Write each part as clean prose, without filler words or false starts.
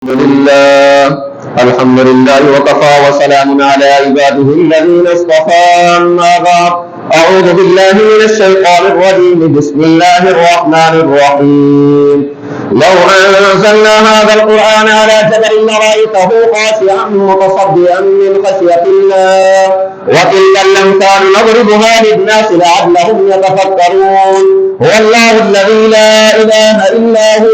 الحمد لله وكفى وسلام على عباده الذين اصطفى. أما بعد، أعوذ بالله من الشيطان الرجيم. بسم الله الرحمن الرحيم. لو أنزلنا هذا القرآن على جبل لرأيته خاشعا متصدعا من خشية الله. وتلك الأمثال نضربها للناس لعلهم يتفكرون. هو الله الذي لا إله إلا هو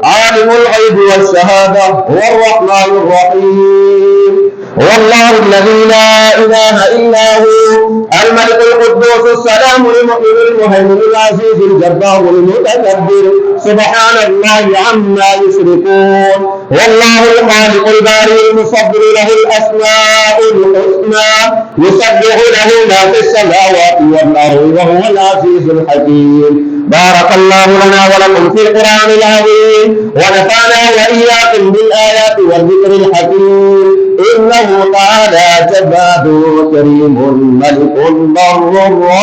عالم الغيب والشهادة، هو الرحمن الرحيم. هو الله الذي لا إله إلا هو الملك القدوس السلام المؤمن المهيمن العزيز الجبار المتكبر، سبحان الله عما يشركون. والله الخالق البارئ المصور له الأسماء الحسنى، يسبح له ما في السماوات والأرض وهو العزيز الحكيم. بارك الله لنا ولكم في القرآن العظيم، ونفعنا وإياكم بالآيات والذكر الحكيم. إنه تعالى جبار كريم ملك بر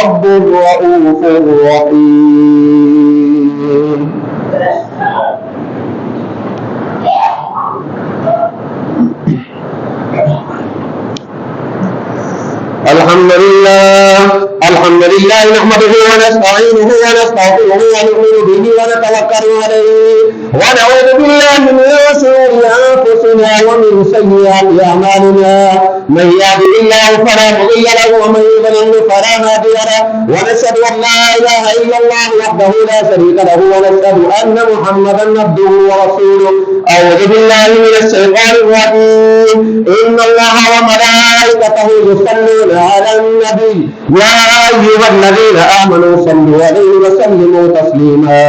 رب رؤوف رحيم. الحمد لله نحمده ونستعينه ونستغفره ونؤمن به ونتوكل عليه، ونعوذ بالله من شرور أنفسنا ومن سيئات أعمالنا. من يهده الله فلا مضل له ومن يضلل فلا هادي له، ونشهد أن لا إله إلا الله وحده لا شريك له، ونشهد أن محمدا عبده ورسوله. أعوذ بالله من الشيطان الرجيم. إن الله وملائكته يصلون على النبي، يا أيها الذين آمنوا صلوا عليه وسلموا تسليما.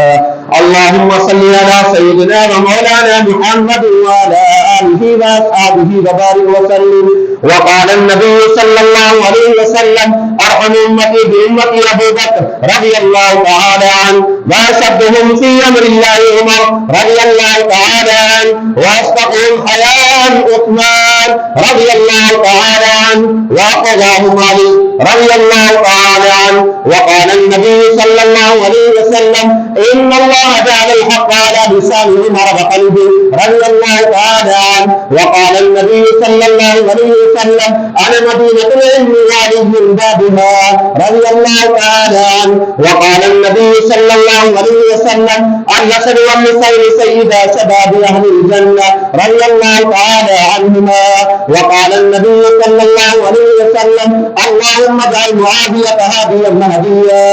اللهم صل على سيدنا ومولانا محمد وعلى آله وأصحابه وبارك وسلم. وقال النبي صلى الله عليه وسلم: أرحم أمتي بأمتي أبو بكر رضي الله تعالى عنه، وأشدهم في أمر الله عمر رضي الله تعالى عنه، وأصدقهم حياء عثمان رضي الله تعالى عنه، وأقضاهم علي رضي الله تعالى عنه. وقال النبي صلى الله عليه وسلم: إن الله جعل الحق على لسان عمر وقلبه رضي الله تعالى عنه. وقال النبي صلى الله عليه وسلم: أنا مدينة العلم وعلي من بابها رضي الله تعالى عنه. وقال النبي صلى الله عليه وسلم: النسل والنسير سيدا شباب أهل الجنة رضي الله تعالى عنهما. وقال النبي صلى الله عليه وسلم: اللهم اجعل معاوية هاديا مهديا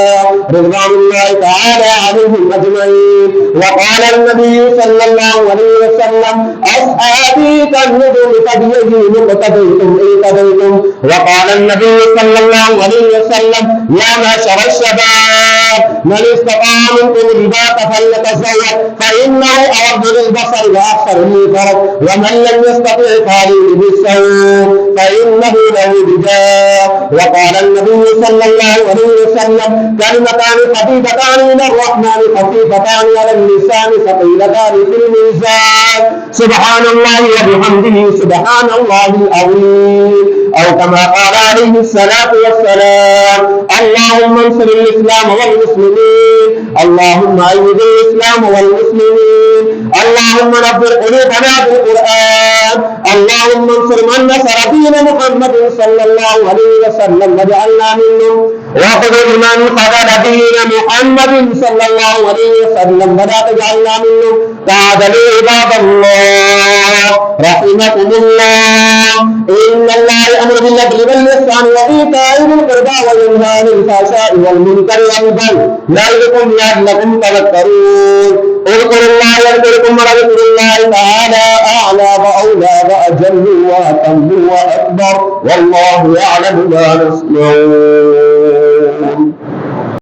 رضوان الله تعالى عليهم أجمعين. وقال النبي صلى الله عليه وسلم: أصحابي كالنجوم فبأيهم اقتديتم اهتديتم. وقال النبي صلى الله عليه وسلم: يا معشر الشباب، من استطاع منكم الباء فليتزوج فإنه أغض للبصر وأبصر للفرج، ومن لم يستطع فعليه بالصوم فإنه له وجاء. وقال النبي صلى الله عليه وسلم: كلمتان خفيفتان من الرحمن خفيفتان على اللسان ثقيلتان في الميزان، سبحان الله وبحمده سبحان الله العظيم. أو كما قال عليه الصلاة والسلام: اللهم انصر الإسلام والمسلمين، اللهم أيد الإسلام والمسلمين، اللهم نبر قلوبنا بالقرآن، اللهم انصر من نصر دين محمد صلى الله عليه وسلم واجعلنا منهم، واخذل من خذل دين محمد صلى الله عليه وسلم ولا تجعلنا منهم. تعالوا عباد الله رحمكم الله، إن الله يأمر بالعدل والإحسان وإيتاء ذي القربى وينهى عن الفحشاء والمنكر والبغي يعظكم لعلكم تذكرون. اذكروا الله يذكركم ولذكر الله تعالى أعلى وأولى وأجل وأتم وأكبر، والله يعلم ما تصنعون.